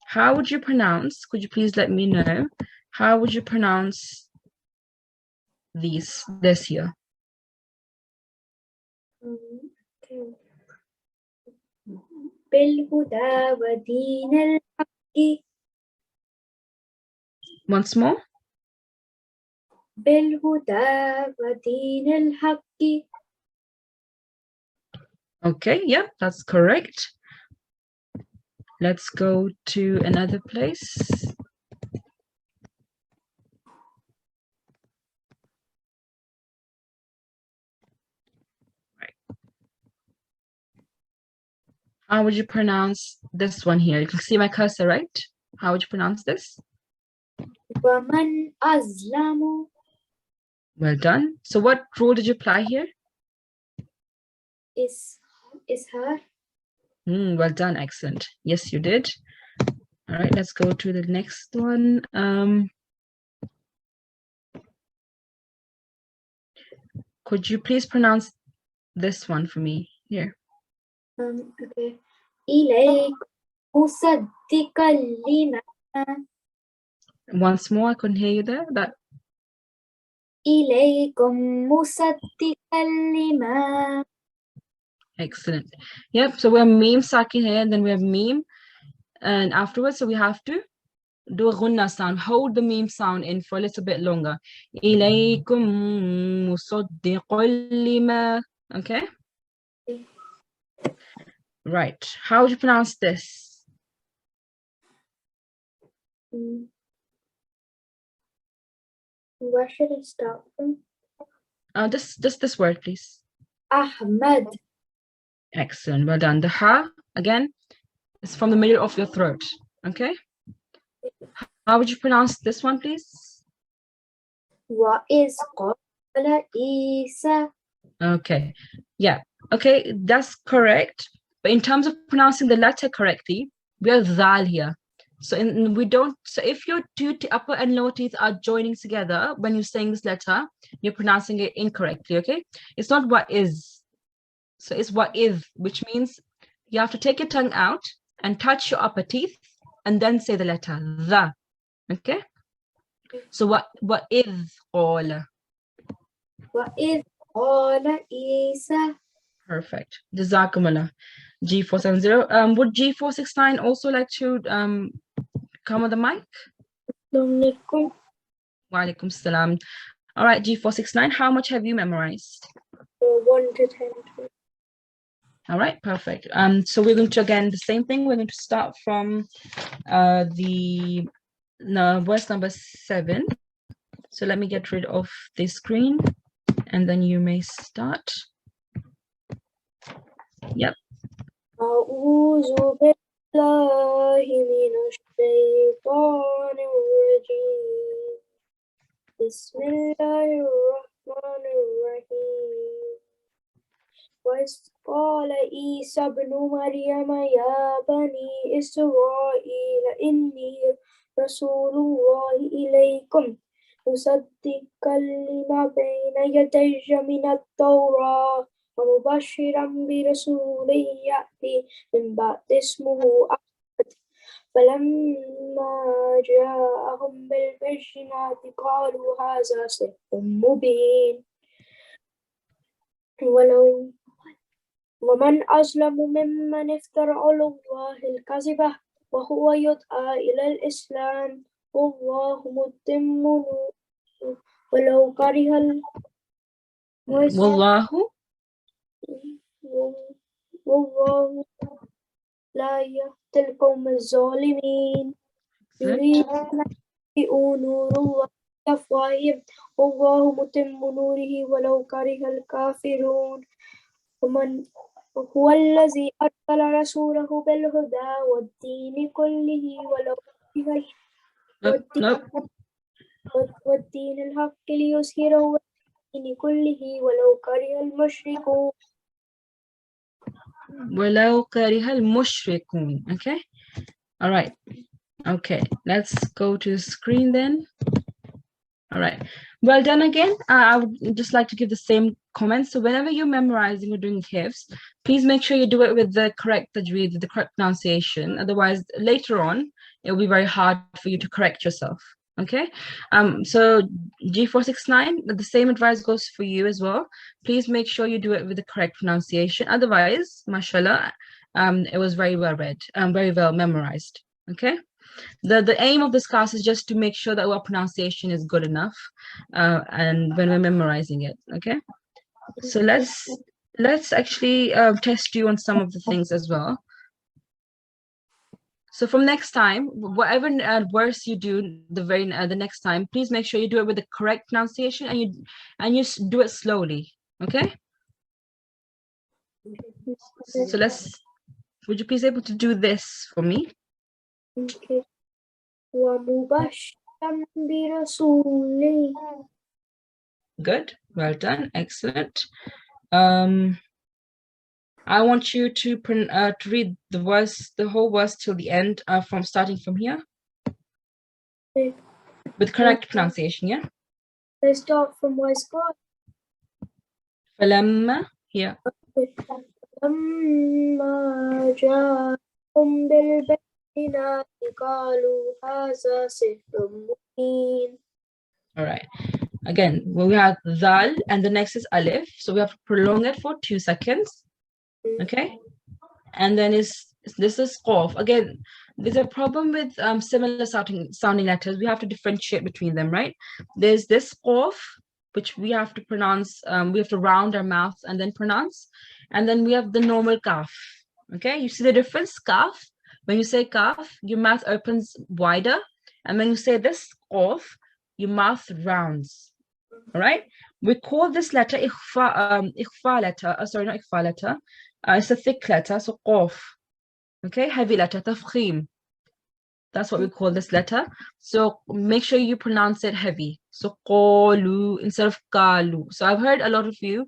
[SPEAKER 1] How would you pronounce, could you please let me know, how would you pronounce this here?
[SPEAKER 4] Okay. Bil-Huda wa Deen al-Haqqi.
[SPEAKER 1] Once more.
[SPEAKER 4] Bil-Huda wa Deen al-Haqqi.
[SPEAKER 1] Okay, yeah, that's correct. Let's go to another place. Right. How would you pronounce this one here? You can see my cursor, right? How would you pronounce this?
[SPEAKER 4] Waman azlamu.
[SPEAKER 1] Well done. So what rule did you apply here?
[SPEAKER 4] Is her.
[SPEAKER 1] Well done, excellent. Yes, you did. All right, let's go to the next one. Could you please pronounce this one for me here?
[SPEAKER 4] Okay. Ilayk musaddiqan lima.
[SPEAKER 1] Once more, I couldn't hear you there.
[SPEAKER 4] Ilaykum musaddiqan lima.
[SPEAKER 1] Excellent. Yep, so we have meme sakin here, and then we have meme, and afterwards, so we have to do a gunna sound, hold the meme sound in for a little bit longer. Ilaykum musaddiqan lima. Okay? Right. How would you pronounce this?
[SPEAKER 4] Where should I start from?
[SPEAKER 1] Just this word, please.
[SPEAKER 4] Ahmad.
[SPEAKER 1] Excellent. Well done. The ha, again, is from the middle of your throat. Okay? How would you pronounce this one, please?
[SPEAKER 4] Wa is qala Isa.
[SPEAKER 1] Okay. Yeah. Okay, that's correct. But in terms of pronouncing the letter correctly, we have zal here. So if your two upper and lower teeth are joining together when you're saying this letter, you're pronouncing it incorrectly, okay? It's not what is. So it's what is, which means you have to take your tongue out and touch your upper teeth and then say the letter the. Okay? So what is qala?
[SPEAKER 4] Wa is qala Isa.
[SPEAKER 1] Perfect. Jazakumullah. G470. Would G469 also like to come on the mic?
[SPEAKER 3] Assalamualaikum.
[SPEAKER 1] Wa alaikum salam. All right, G469, how much have you memorized?
[SPEAKER 3] 1 to 10.
[SPEAKER 1] All right, perfect. So we're going to, again, the same thing. We're going to start from verse number 7. So let me get rid of this screen and then you may start. Yep.
[SPEAKER 3] أعوذ بالله من الشيطان الرجيم. بسم الله الرحمن الرحيم.
[SPEAKER 4] إذ قال عيسى ابن مريم يا بني إسرائيل إني رسول الله إليكم مصدقا لما بين يدي من التوراة ومبشرا برسول يأتي من بعد اسمه أحمد فلما جاءهم بالبينات قالوا هذا سحر مبين ومن أظلم ممن افترى على الله الكذب وهو يدعى إلى الإسلام والله متم نوره ولو كره والله لا يهدي القوم الظالمين يريدون أن يطفئوا نور الله بأفواههم والله متم نوره ولو كره الكافرون ومن هو الذي أرسل رسوله بالهدى والدين كله ولو كره والدين الحق ليظهره والدين كله ولو كره المشركون
[SPEAKER 1] Okay, all right. Okay, let's go to the screen then. All right, well done again. I would just like to give the same comments. So whenever you're memorizing or doing hifz, please make sure you do it with the correct tajweed, with the correct pronunciation. Otherwise, later on, it will be very hard for you to correct yourself. Okay, so G469, the same advice goes for you as well. Please make sure you do it with the correct pronunciation. Otherwise, mashallah, it was very well read, very well memorized. Okay. The aim of this class is just to make sure that our pronunciation is good enough and when we're memorizing it. Okay, so let's actually test you on some of the things as well. So from next time, whatever verse you do the next time, please make sure you do it with the correct pronunciation and you do it slowly. Okay, so would you please able to do this for me?
[SPEAKER 4] Okay. ومبشرا برسول
[SPEAKER 1] Good, well done, excellent. I want you to read the verse, the whole verse till the end, starting from here, with correct pronunciation. Yeah.
[SPEAKER 4] Let's start from verse 4.
[SPEAKER 1] فلما here.
[SPEAKER 4] فلما جاءهم بالبينات قالوا هذا سحر مبين. All
[SPEAKER 1] right. Again, we have dal and the next is alif, so we have to prolong it for 2 seconds. Okay, and then this is qaf. Again, there's a problem with similar sounding letters. We have to differentiate between them, right? There's this qaf, which we have to pronounce, we have to round our mouth and then pronounce, and then we have the normal kaf. Okay, you see the difference? Kaf, when you say kaf, your mouth opens wider, and when you say this qaf, your mouth rounds. All right, we call this letter ikhfa letter. Sorry, not ikhfa letter. It's a thick letter, so qaf. Okay, heavy letter, tafkhim. That's what we call this letter. So make sure you pronounce it heavy. So qalu instead of qalu. So I've heard a lot of you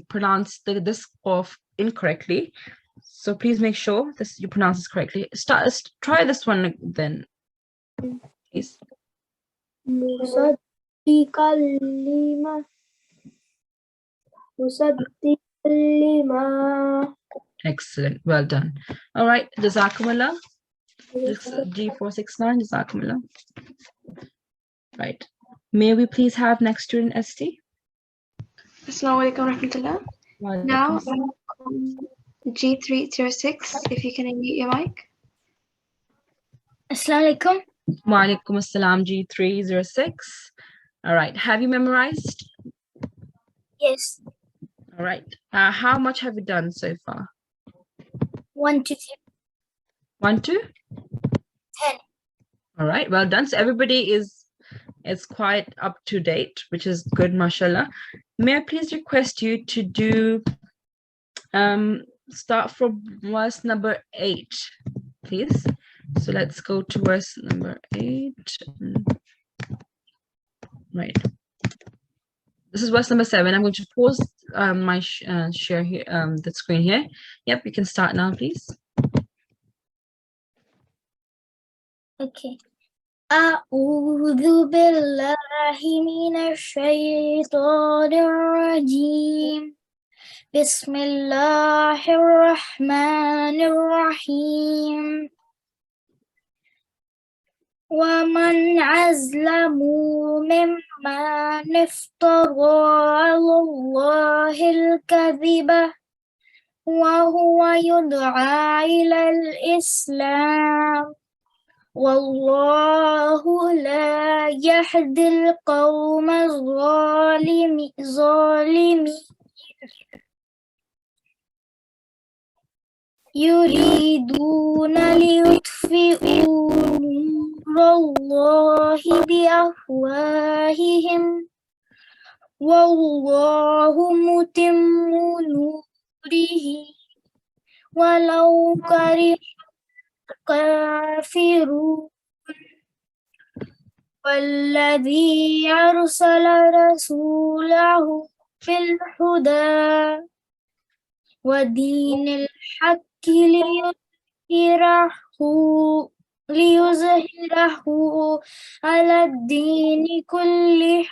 [SPEAKER 1] pronounce this qaf incorrectly. So please make sure you pronounce this correctly. Try this one then, please. Excellent, well done. All right, jazakumullah. G469, jazakumullah. Right, may we please have next student ST?
[SPEAKER 2] Assalamu alaikum warahmatullah. Now G306, if you can unmute your mic.
[SPEAKER 3] Assalamu alaikum.
[SPEAKER 1] Wa alaikum assalam, G306. All right, have you memorized?
[SPEAKER 3] Yes.
[SPEAKER 1] All right, how much have you done so far?
[SPEAKER 3] 1 to 10.
[SPEAKER 1] 1 to
[SPEAKER 3] 10.
[SPEAKER 1] All right, well done. So everybody is quite up to date, which is good, mashallah. May I please request you to do start from verse number 8, please. So let's go to verse number 8. Right. This is verse number 7. I'm going to pause my share here, the screen here. Yep, you can start now, please.
[SPEAKER 6] Okay. أعوذ بالله من الشيطان الرجيم بسم الله الرحمن الرحيم ومن أظلم ممن افترى على الله الكذب وهو يدعى إلى الإسلام والله لا يهدي القوم الظالمين يريدون ليطفئوا نور الله بأفواههم والله متم نوره ولو كره الكافرون والذي أرسل رسوله بالهدى ودين الحق ليظهره على الدين كله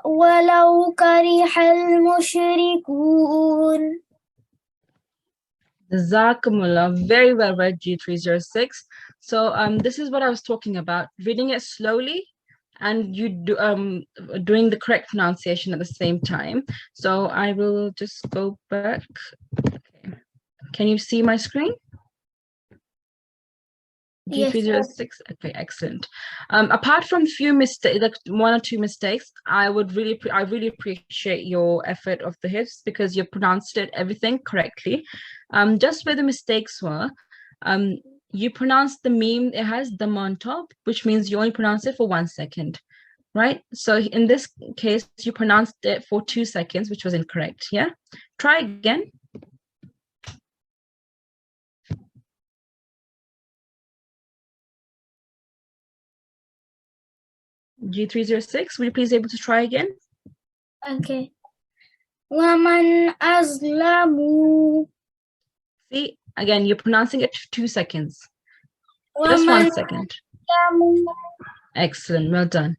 [SPEAKER 6] ولو كره المشركون.
[SPEAKER 1] Jazakumullah, very well read, G306. So this is what I was talking about, reading it slowly and you do doing the correct pronunciation at the same time. So I will just go back. Okay. Can you see my screen? G306. Yes. Okay, excellent. Apart from few mistakes, like 1 or 2 mistakes, I really appreciate your effort of the hifz because you pronounced everything correctly. Just where the mistakes were, you pronounced the meme, it has dhamma on top, which means you only pronounce it for 1 second, right? So in this case, you pronounced it for 2 seconds, which was incorrect. Yeah, try again. G306, will you please able to try again?
[SPEAKER 6] Okay. وَمَنْ أَظْلَمُ.
[SPEAKER 1] See, again, you're pronouncing it 2 seconds. Just 1 second. Excellent, well done.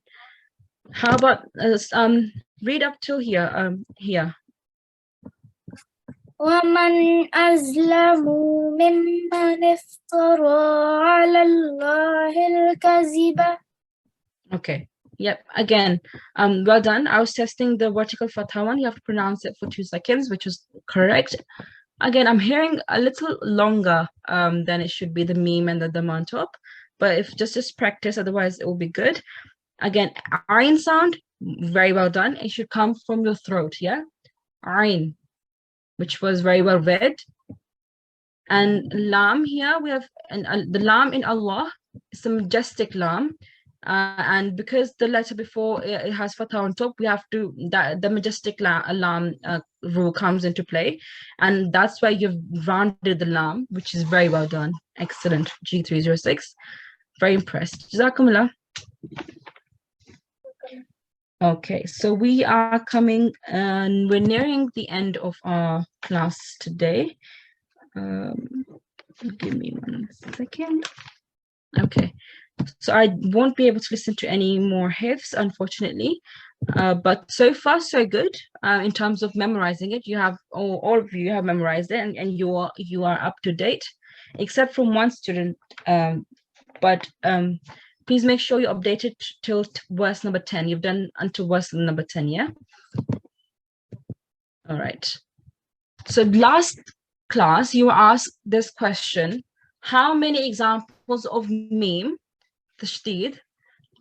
[SPEAKER 1] How about read up till here? Here.
[SPEAKER 6] وَمَنْ أَظْلَمُ مِمَّنِ افْتَرَى عَلَى اللَّهِ الْكَذِبَ.
[SPEAKER 1] Okay. Yep. Again, well done. I was testing the vertical fatha one. You have to pronounce it for 2 seconds, which is correct. Again, I'm hearing a little longer than it should be, the meme and the dhamma on top. But if just practice, otherwise it will be good. Again, ayn sound, very well done. It should come from your throat, yeah? Ayn, which was very well read. And lam here, we have the lam in Allah, it's a majestic lam. And because the letter before it has fatha on top, we have to, the majestic lam rule comes into play. And that's why you've rounded the lam, which is very well done. Excellent, G306. Very impressed. Jazakumullah. Okay, so we are coming and we're nearing the end of our class today. Give me 1 second. Okay. So I won't be able to listen to any more hifz, unfortunately. But so far, so good. In terms of memorizing it, you have all of you have memorized it, and you are up to date, except from one student. But please make sure you update it till verse number 10. You've done until verse number 10, yeah? All right. So last class, you were asked this question: how many examples of meme, tashdid,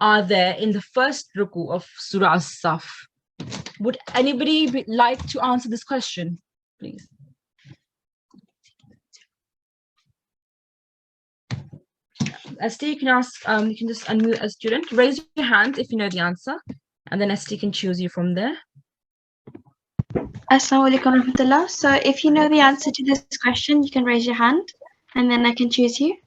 [SPEAKER 1] are there in the first ruku of Surah As-Saf? Would anybody like to answer this question, please? ST, you can ask, you can just unmute a student. Raise your hand if you know the answer, and then ST can choose you from there.
[SPEAKER 2] Assalamu alaikum warahmatullah. So if you know the answer to this question, you can raise your hand, and then I can choose you.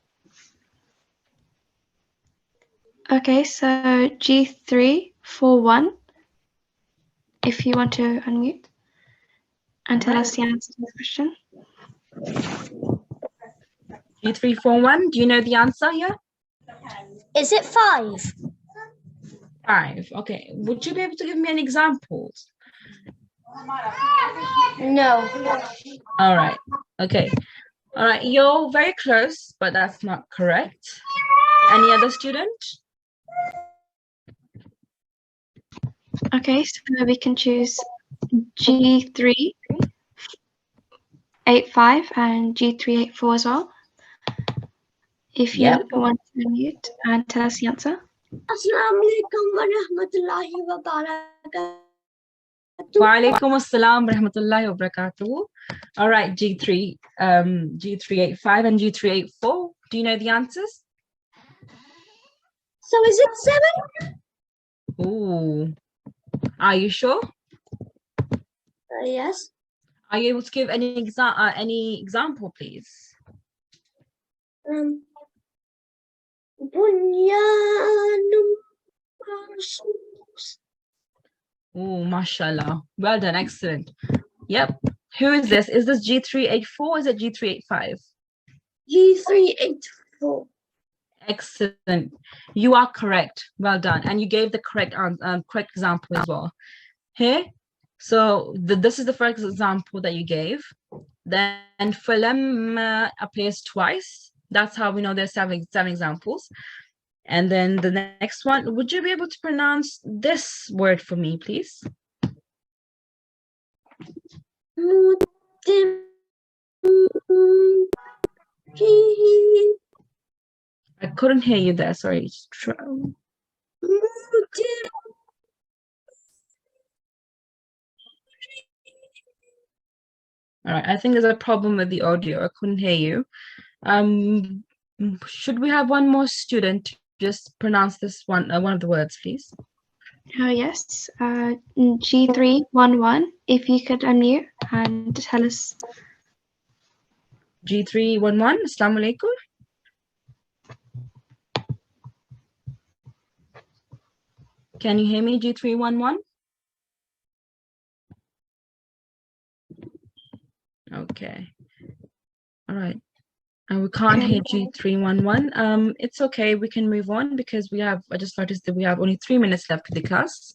[SPEAKER 2] Okay, so G341, if you want to unmute and tell us the answer to the question.
[SPEAKER 1] G341, do you know the answer here?
[SPEAKER 6] Is it 5?
[SPEAKER 1] 5. Okay. Would you be able to give me an example?
[SPEAKER 6] No.
[SPEAKER 1] All right. Okay. All right. You're very close, but that's not correct. Any other student?
[SPEAKER 2] Okay, so we can choose G385 and G384 as well. If you want to unmute and tell us the answer.
[SPEAKER 6] Assalamualaikum warahmatullahi wabarakatuh.
[SPEAKER 1] Wa alaikum assalam rahmatullahi wa barakatuh. All right, G3, G385 and G384. Do you know the answers?
[SPEAKER 6] So is it 7?
[SPEAKER 1] Ooh. Are you sure?
[SPEAKER 6] Yes.
[SPEAKER 1] Are you able to give any example, please?
[SPEAKER 6] Bunyanum marsus.
[SPEAKER 1] Oh, mashallah. Well done. Excellent. Yep. Who is this? Is this G384 or is it G385?
[SPEAKER 6] G384.
[SPEAKER 1] Excellent. You are correct. Well done. And you gave the correct example as well. Here. So this is the first example that you gave. Then falamma appears twice. That's how we know there's seven examples. And then the next one, would you be able to pronounce this word for me, please? I couldn't hear you there. Sorry. All right. I think there's a problem with the audio. I couldn't hear you. Should we have one more student just pronounce this one of the words, please?
[SPEAKER 2] Oh, yes. G311, if you could unmute and tell us.
[SPEAKER 1] G311, Assalamu alaikum. Can you hear me, G311? Okay. All right. And we can't hear G311. It's okay, we can move on because I just noticed that we have only 3 minutes left of the class.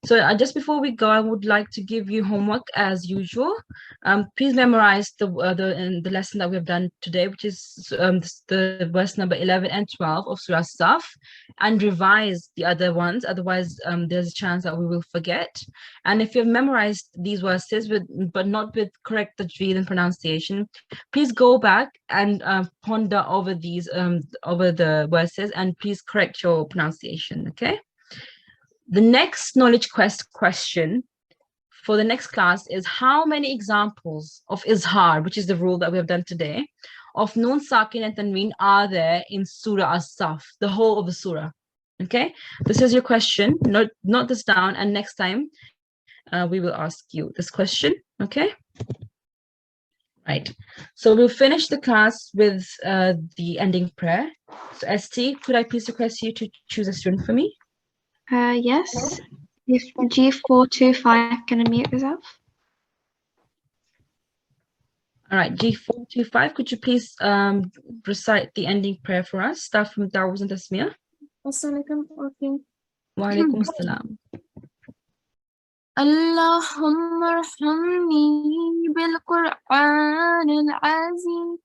[SPEAKER 1] So just before we go, I would like to give you homework as usual. Please memorize the lesson that we have done today, which is the verse number 11 and 12 of Surah Saf, and revise the other ones. Otherwise, there's a chance that we will forget. And if you've memorized these verses but not with correct tajweed and pronunciation, please go back and ponder over these over the verses and please correct your pronunciation. Okay. The next knowledge quest question for the next class is how many examples of izhar, which is the rule that we have done today, of nun sakin and tanween are there in Surah As-Saf, the whole of the surah. Okay, this is your question. Note this down, and next time we will ask you this question. Okay. Right. So we'll finish the class with the ending prayer. So ST, could I please request you to choose a student for me?
[SPEAKER 2] Yes. If G425 can unmute yourself.
[SPEAKER 1] All right, G425, could you please recite the ending prayer for us? Start from Dawuz and Tasmiyah.
[SPEAKER 6] Assalamualaikum.
[SPEAKER 1] Wa alaikum assalam.
[SPEAKER 6] Allahumma arhamni bil-Qur'an al-azim.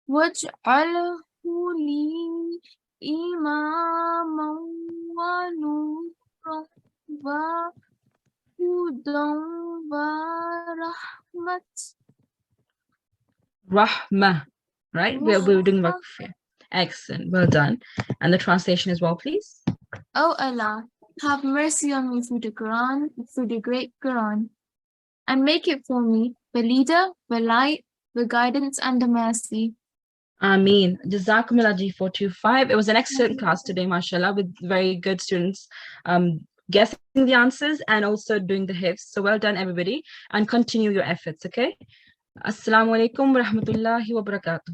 [SPEAKER 6] Waj'alhu li imaman wa nuran wa hudan wa rahmat.
[SPEAKER 1] Rahmah, right? We're doing work here. Excellent, well done. And the translation as well, please.
[SPEAKER 6] O Allah, have mercy on me through the Quran, through the great Quran, and make it for me the leader, the light, the guidance, and the mercy.
[SPEAKER 1] Ameen. Jazakumullah G425. It was an excellent class today, mashallah, with very good students guessing the answers and also doing the hifz. So well done, everybody, and continue your efforts, okay? Assalamu alaikum wa rahmatullahi wa barakatuh.